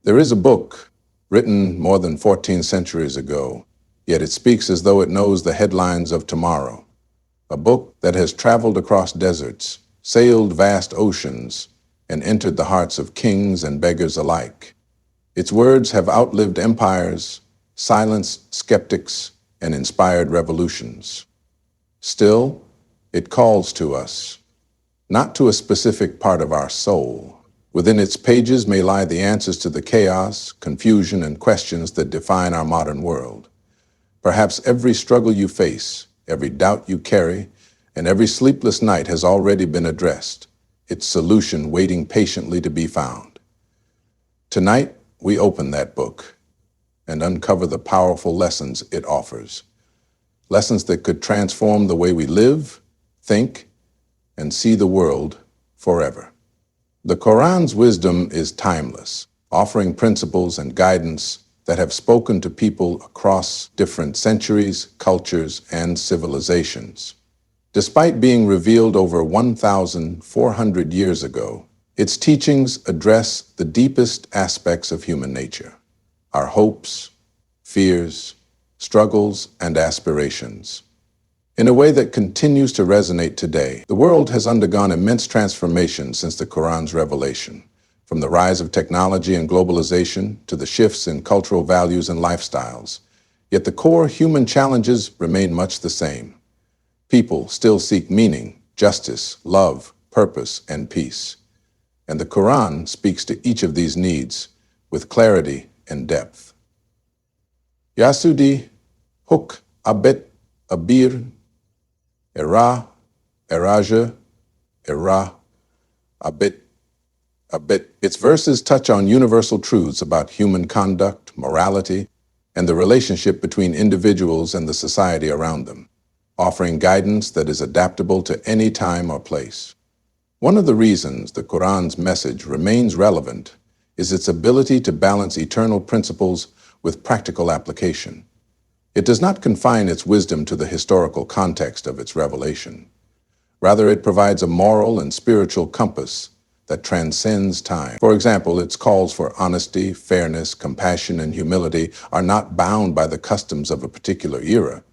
There is a book written more than 14 centuries ago, yet it speaks as though it knows the headlines of tomorrow. A book that has traveled across deserts, sailed vast oceans, and entered the hearts of kings and beggars alike. Its words have outlived empires, silenced skeptics, and inspired revolutions. Still, it calls to us, not to a specific part of our soul. Within its pages may lie the answers to the chaos, confusion, and questions that define our modern world. Perhaps every struggle you face, every doubt you carry, and every sleepless night has already been addressed, its solution waiting patiently to be found. Tonight, we open that book and uncover the powerful lessons it offers. Lessons that could transform the way we live, think, and see the world forever. The Quran's wisdom is timeless, offering principles and guidance that have spoken to people across different centuries, cultures, and civilizations. Despite being revealed over 1,400 years ago, its teachings address the deepest aspects of human nature, our hopes, fears, struggles, and aspirations. In a way that continues to resonate today, the world has undergone immense transformation since the Quran's revelation, from the rise of technology and globalization to the shifts in cultural values and lifestyles. Yet the core human challenges remain much the same. People still seek meaning, justice, love, purpose, and peace. And the Quran speaks to each of these needs with clarity and depth. Yasudi, Huk, Abet, Abir, Era, Eraja, Era, Abet. Its verses touch on universal truths about human conduct, morality, and the relationship between individuals and the society around them, offering guidance that is adaptable to any time or place. One of the reasons the Quran's message remains relevant is its ability to balance eternal principles with practical application. It does not confine its wisdom to the historical context of its revelation. Rather, it provides a moral and spiritual compass that transcends time. For example, its calls for honesty, fairness, compassion, and humility are not bound by the customs of a particular era.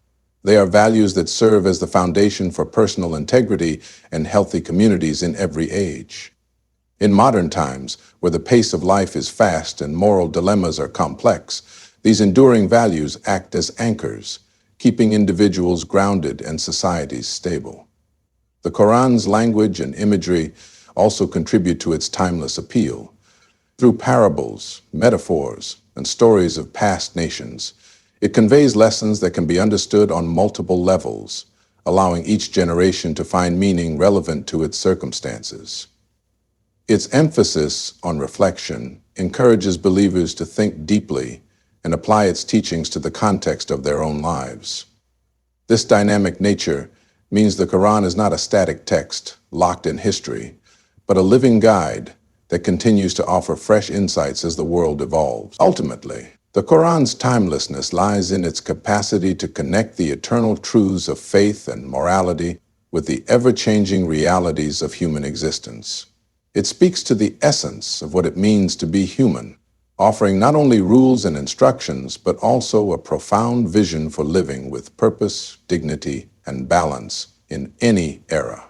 They are values that serve as the foundation for personal integrity and healthy communities in every age. In modern times, where the pace of life is fast and moral dilemmas are complex, these enduring values act as anchors, keeping individuals grounded and societies stable. The Quran's language and imagery also contribute to its timeless appeal. Through parables, metaphors, and stories of past nations, it conveys lessons that can be understood on multiple levels, allowing each generation to find meaning relevant to its circumstances. Its emphasis on reflection encourages believers to think deeply and apply its teachings to the context of their own lives. This dynamic nature means the Quran is not a static text locked in history, but a living guide that continues to offer fresh insights as the world evolves. Ultimately, the Quran's timelessness lies in its capacity to connect the eternal truths of faith and morality with the ever-changing realities of human existence. It speaks to the essence of what it means to be human, offering not only rules and instructions, but also a profound vision for living with purpose, dignity, and balance in any era.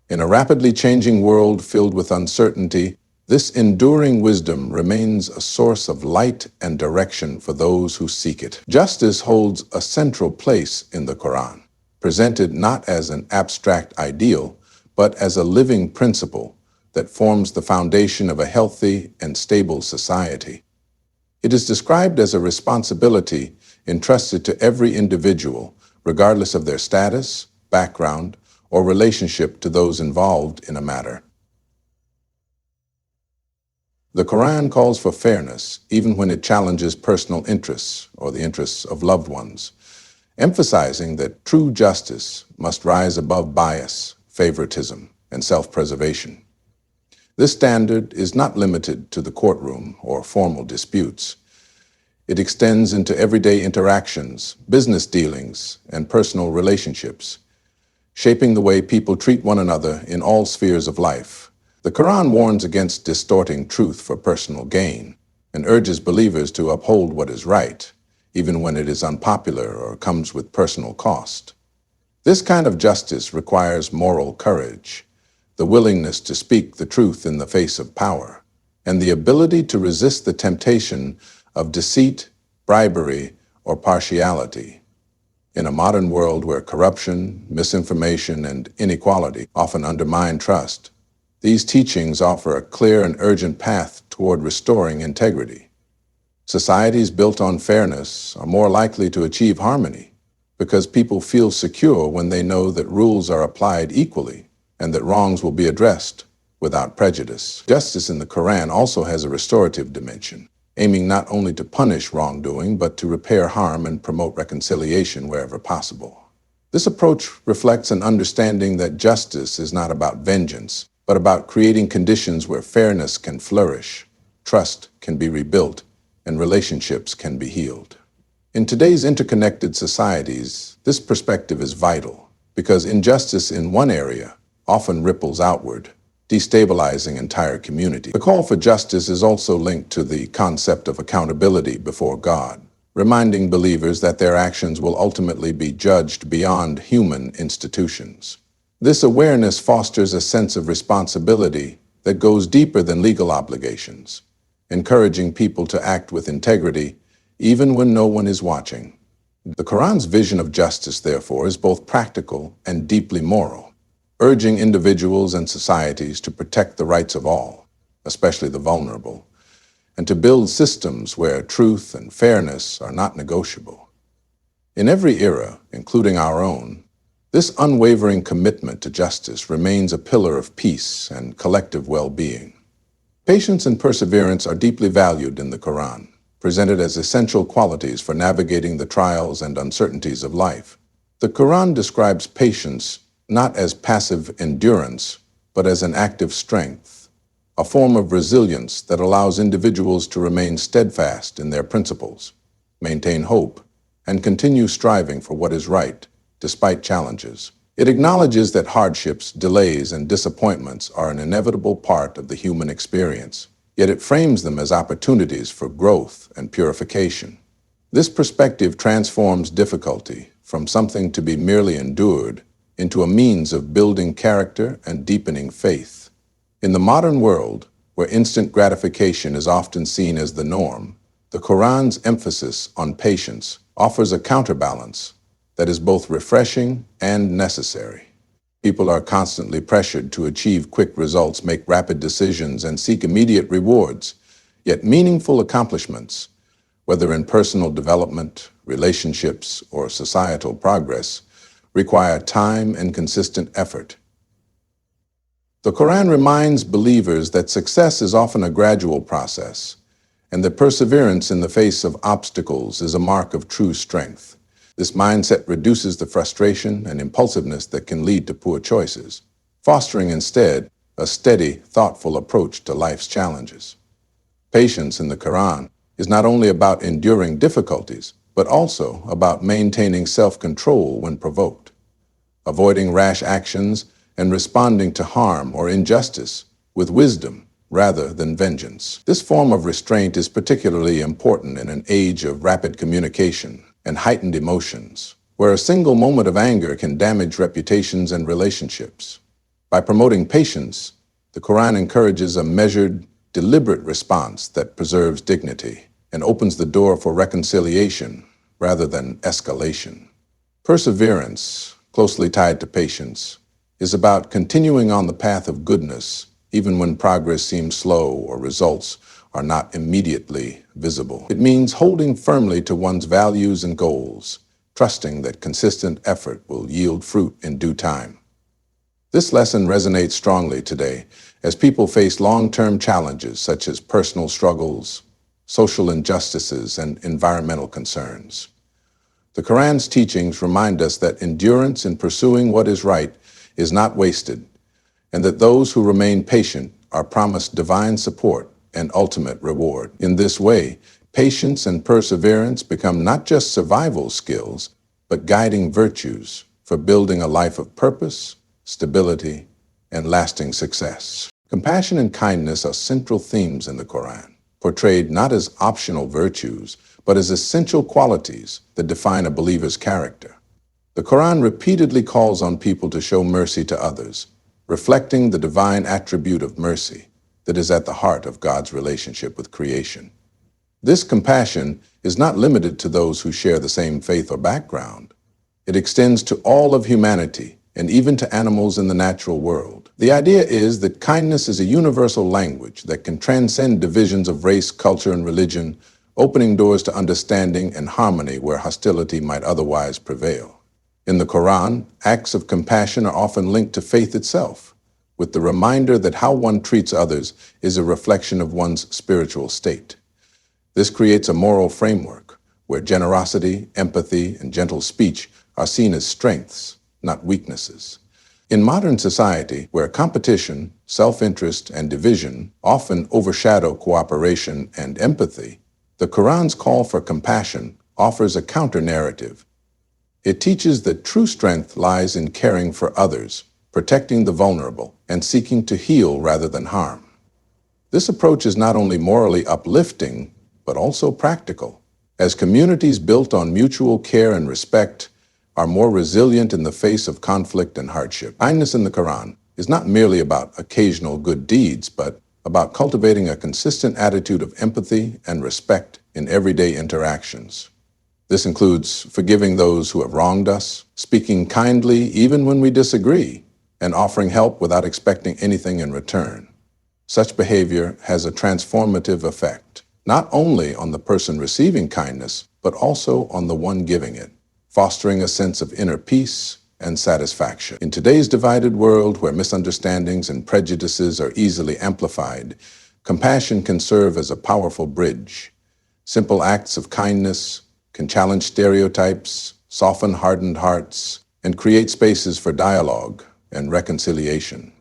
In a rapidly changing world filled with uncertainty, this enduring wisdom remains a source of light and direction for those who seek it. Justice holds a central place in the Quran, presented not as an abstract ideal, but as a living principle that forms the foundation of a healthy and stable society. It is described as a responsibility entrusted to every individual, regardless of their status, background, or relationship to those involved in a matter. The Quran calls for fairness, even when it challenges personal interests or the interests of loved ones, emphasizing that true justice must rise above bias, favoritism, and self-preservation. This standard is not limited to the courtroom or formal disputes. It extends into everyday interactions, business dealings, and personal relationships, shaping the way people treat one another in all spheres of life. The Quran warns against distorting truth for personal gain, and urges believers to uphold what is right, even when it is unpopular or comes with personal cost. This kind of justice requires moral courage, the willingness to speak the truth in the face of power, and the ability to resist the temptation of deceit, bribery, or partiality. In a modern world where corruption, misinformation, and inequality often undermine trust, these teachings offer a clear and urgent path toward restoring integrity. Societies built on fairness are more likely to achieve harmony because people feel secure when they know that rules are applied equally and that wrongs will be addressed without prejudice. Justice in the Quran also has a restorative dimension, aiming not only to punish wrongdoing, but to repair harm and promote reconciliation wherever possible. This approach reflects an understanding that justice is not about vengeance, but about creating conditions where fairness can flourish, trust can be rebuilt, and relationships can be healed. In today's interconnected societies, this perspective is vital because injustice in one area often ripples outward, destabilizing entire communities. The call for justice is also linked to the concept of accountability before God, reminding believers that their actions will ultimately be judged beyond human institutions. This awareness fosters a sense of responsibility that goes deeper than legal obligations, encouraging people to act with integrity even when no one is watching. The Quran's vision of justice, therefore, is both practical and deeply moral, urging individuals and societies to protect the rights of all, especially the vulnerable, and to build systems where truth and fairness are not negotiable. In every era, including our own, this unwavering commitment to justice remains a pillar of peace and collective well-being. Patience and perseverance are deeply valued in the Quran, presented as essential qualities for navigating the trials and uncertainties of life. The Quran describes patience not as passive endurance, but as an active strength, a form of resilience that allows individuals to remain steadfast in their principles, maintain hope, and continue striving for what is right, despite challenges. It acknowledges that hardships, delays, and disappointments are an inevitable part of the human experience, yet it frames them as opportunities for growth and purification. This perspective transforms difficulty from something to be merely endured into a means of building character and deepening faith. In the modern world, where instant gratification is often seen as the norm, the Quran's emphasis on patience offers a counterbalance that is both refreshing and necessary. People are constantly pressured to achieve quick results, make rapid decisions, and seek immediate rewards. Yet meaningful accomplishments, whether in personal development, relationships, or societal progress, require time and consistent effort. The Quran reminds believers that success is often a gradual process, and that perseverance in the face of obstacles is a mark of true strength. This mindset reduces the frustration and impulsiveness that can lead to poor choices, fostering instead a steady, thoughtful approach to life's challenges. Patience in the Quran is not only about enduring difficulties, but also about maintaining self-control when provoked, avoiding rash actions, and responding to harm or injustice with wisdom rather than vengeance. This form of restraint is particularly important in an age of rapid communication and heightened emotions, where a single moment of anger can damage reputations and relationships. By promoting patience, the Quran encourages a measured, deliberate response that preserves dignity and opens the door for reconciliation rather than escalation. Perseverance, closely tied to patience, is about continuing on the path of goodness even when progress seems slow or results are not immediately visible. It means holding firmly to one's values and goals, trusting that consistent effort will yield fruit in due time. This lesson resonates strongly today as people face long-term challenges such as personal struggles, social injustices, and environmental concerns. The Quran's teachings remind us that endurance in pursuing what is right is not wasted, and that those who remain patient are promised divine support and ultimate reward. In this way, patience and perseverance become not just survival skills, but guiding virtues for building a life of purpose, stability, and lasting success. Compassion and kindness are central themes in the Quran, portrayed not as optional virtues, but as essential qualities that define a believer's character. The Quran repeatedly calls on people to show mercy to others, reflecting the divine attribute of mercy that is at the heart of God's relationship with creation. This compassion is not limited to those who share the same faith or background. It extends to all of humanity and even to animals in the natural world. The idea is that kindness is a universal language that can transcend divisions of race, culture, and religion, opening doors to understanding and harmony where hostility might otherwise prevail. In the Quran, acts of compassion are often linked to faith itself, with the reminder that how one treats others is a reflection of one's spiritual state. This creates a moral framework where generosity, empathy, and gentle speech are seen as strengths, not weaknesses. In modern society, where competition, self-interest, and division often overshadow cooperation and empathy, the Quran's call for compassion offers a counter-narrative. It teaches that true strength lies in caring for others, protecting the vulnerable, and seeking to heal rather than harm. This approach is not only morally uplifting, but also practical, as communities built on mutual care and respect are more resilient in the face of conflict and hardship. Kindness in the Quran is not merely about occasional good deeds, but about cultivating a consistent attitude of empathy and respect in everyday interactions. This includes forgiving those who have wronged us, speaking kindly even when we disagree, and offering help without expecting anything in return. Such behavior has a transformative effect, not only on the person receiving kindness, but also on the one giving it, fostering a sense of inner peace and satisfaction. In today's divided world, where misunderstandings and prejudices are easily amplified, compassion can serve as a powerful bridge. Simple acts of kindness can challenge stereotypes, soften hardened hearts, and create spaces for dialogue and reconciliation.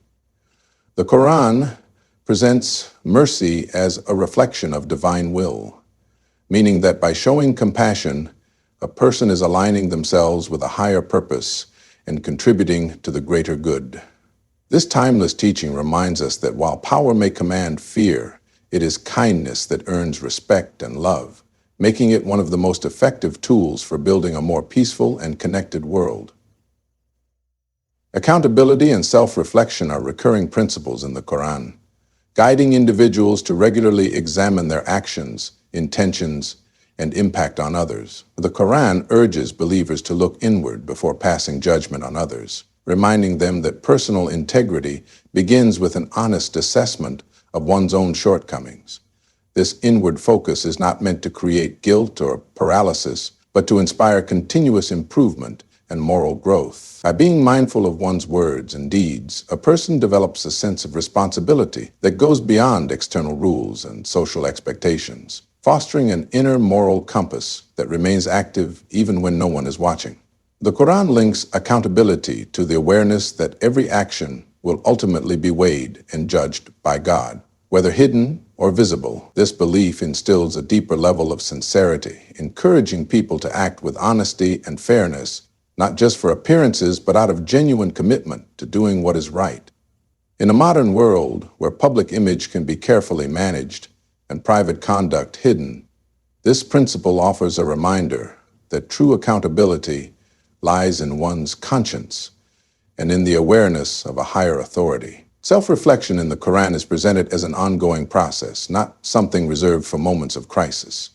The Quran presents mercy as a reflection of divine will, meaning that by showing compassion, a person is aligning themselves with a higher purpose and contributing to the greater good. This timeless teaching reminds us that while power may command fear, it is kindness that earns respect and love, making it one of the most effective tools for building a more peaceful and connected world. Accountability and self-reflection are recurring principles in the Quran, guiding individuals to regularly examine their actions, intentions, and impact on others. The Quran urges believers to look inward before passing judgment on others, reminding them that personal integrity begins with an honest assessment of one's own shortcomings. This inward focus is not meant to create guilt or paralysis, but to inspire continuous improvement and moral growth. By being mindful of one's words and deeds, a person develops a sense of responsibility that goes beyond external rules and social expectations, fostering an inner moral compass that remains active even when no one is watching. The Quran links accountability to the awareness that every action will ultimately be weighed and judged by God, whether hidden or visible. This belief instills a deeper level of sincerity, encouraging people to act with honesty and fairness, not just for appearances, but out of genuine commitment to doing what is right. In a modern world where public image can be carefully managed and private conduct hidden, this principle offers a reminder that true accountability lies in one's conscience and in the awareness of a higher authority. Self-reflection in the Quran is presented as an ongoing process, not something reserved for moments of crisis.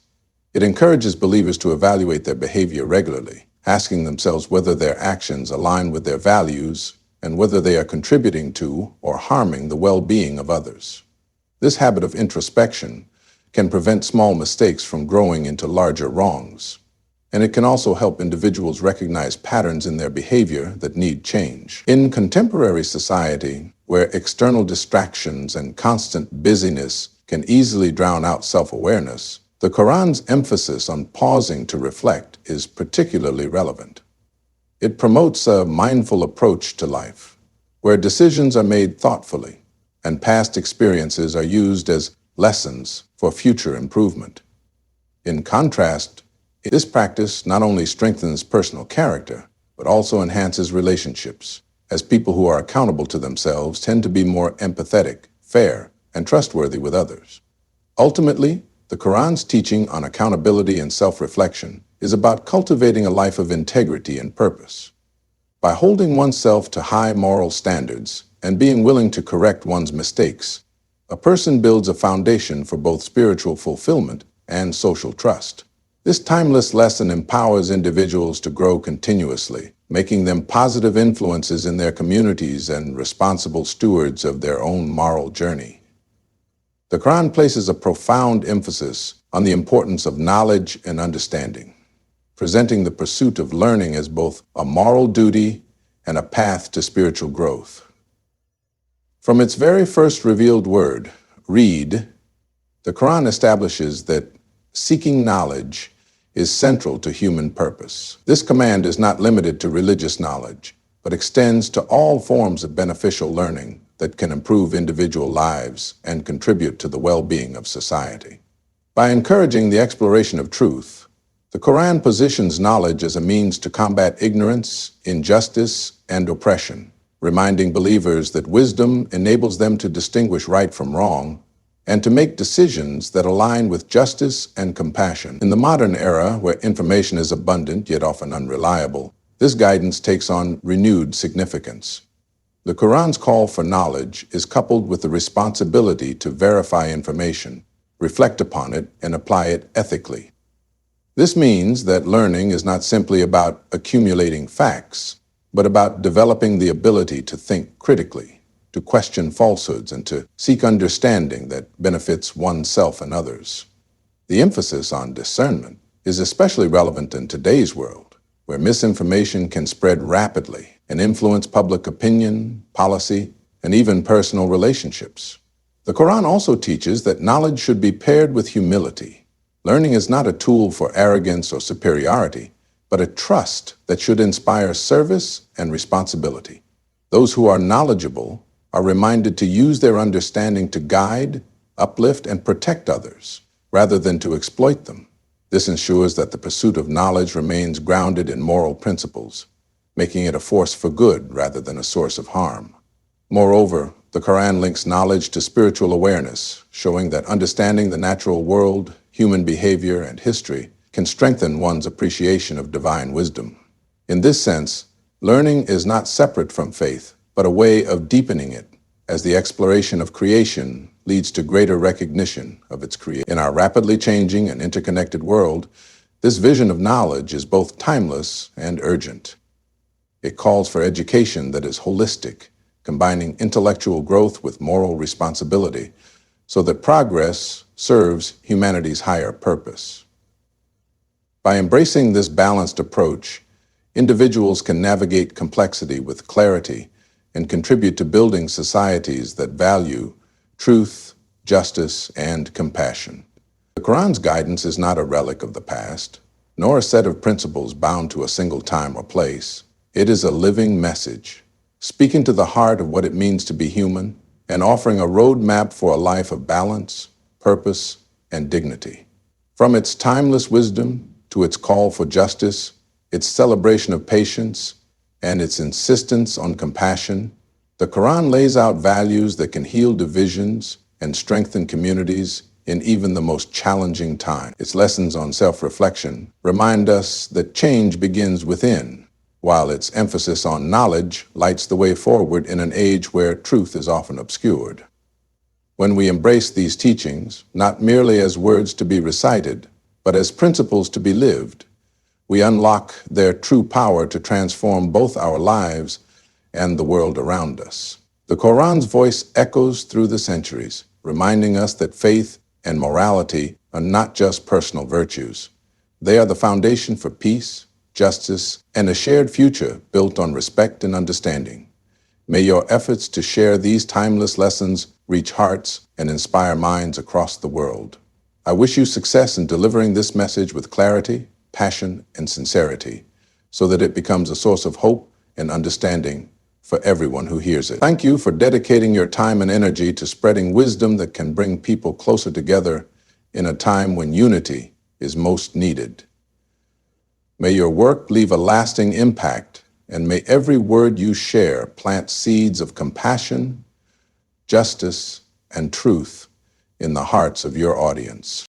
It encourages believers to evaluate their behavior regularly, asking themselves whether their actions align with their values and whether they are contributing to or harming the well-being of others. This habit of introspection can prevent small mistakes from growing into larger wrongs, and it can also help individuals recognize patterns in their behavior that need change. In contemporary society, where external distractions and constant busyness can easily drown out self-awareness, the Quran's emphasis on pausing to reflect is particularly relevant. It promotes a mindful approach to life, where decisions are made thoughtfully and past experiences are used as lessons for future improvement. In contrast, this practice not only strengthens personal character, but also enhances relationships, as people who are accountable to themselves tend to be more empathetic, fair, and trustworthy with others. Ultimately, the Quran's teaching on accountability and self-reflection is about cultivating a life of integrity and purpose. By holding oneself to high moral standards and being willing to correct one's mistakes, a person builds a foundation for both spiritual fulfillment and social trust. This timeless lesson empowers individuals to grow continuously, making them positive influences in their communities and responsible stewards of their own moral journey. The Quran places a profound emphasis on the importance of knowledge and understanding, presenting the pursuit of learning as both a moral duty and a path to spiritual growth. From its very first revealed word, read, the Quran establishes that seeking knowledge is central to human purpose. This command is not limited to religious knowledge, but extends to all forms of beneficial learning that can improve individual lives and contribute to the well-being of society. By encouraging the exploration of truth, the Quran positions knowledge as a means to combat ignorance, injustice, and oppression, reminding believers that wisdom enables them to distinguish right from wrong and to make decisions that align with justice and compassion. In the modern era, where information is abundant yet often unreliable, this guidance takes on renewed significance. The Quran's call for knowledge is coupled with the responsibility to verify information, reflect upon it, and apply it ethically. This means that learning is not simply about accumulating facts, but about developing the ability to think critically, to question falsehoods, and to seek understanding that benefits oneself and others. The emphasis on discernment is especially relevant in today's world, where misinformation can spread rapidly and influence public opinion, policy, and even personal relationships. The Quran also teaches that knowledge should be paired with humility. Learning is not a tool for arrogance or superiority, but a trust that should inspire service and responsibility. Those who are knowledgeable are reminded to use their understanding to guide, uplift, and protect others, rather than to exploit them. This ensures that the pursuit of knowledge remains grounded in moral principles, making it a force for good rather than a source of harm. Moreover, the Quran links knowledge to spiritual awareness, showing that understanding the natural world, human behavior, and history can strengthen one's appreciation of divine wisdom. In this sense, learning is not separate from faith, but a way of deepening it, as the exploration of creation leads to greater recognition of its creator. In our rapidly changing and interconnected world, this vision of knowledge is both timeless and urgent. It calls for education that is holistic, combining intellectual growth with moral responsibility, so that progress serves humanity's higher purpose. By embracing this balanced approach, individuals can navigate complexity with clarity and contribute to building societies that value truth, justice, and compassion. The Quran's guidance is not a relic of the past, nor a set of principles bound to a single time or place. It is a living message, speaking to the heart of what it means to be human and offering a roadmap for a life of balance, purpose, and dignity. From its timeless wisdom to its call for justice, its celebration of patience, and its insistence on compassion, the Quran lays out values that can heal divisions and strengthen communities in even the most challenging times. Its lessons on self-reflection remind us that change begins within, while its emphasis on knowledge lights the way forward in an age where truth is often obscured. When we embrace these teachings, not merely as words to be recited, but as principles to be lived, we unlock their true power to transform both our lives and the world around us. The Quran's voice echoes through the centuries, reminding us that faith and morality are not just personal virtues. They are the foundation for peace, justice, and a shared future built on respect and understanding. May your efforts to share these timeless lessons reach hearts and inspire minds across the world. I wish you success in delivering this message with clarity, passion, and sincerity, so that it becomes a source of hope and understanding for everyone who hears it. Thank you for dedicating your time and energy to spreading wisdom that can bring people closer together in a time when unity is most needed. May your work leave a lasting impact, and may every word you share plant seeds of compassion, justice, and truth in the hearts of your audience.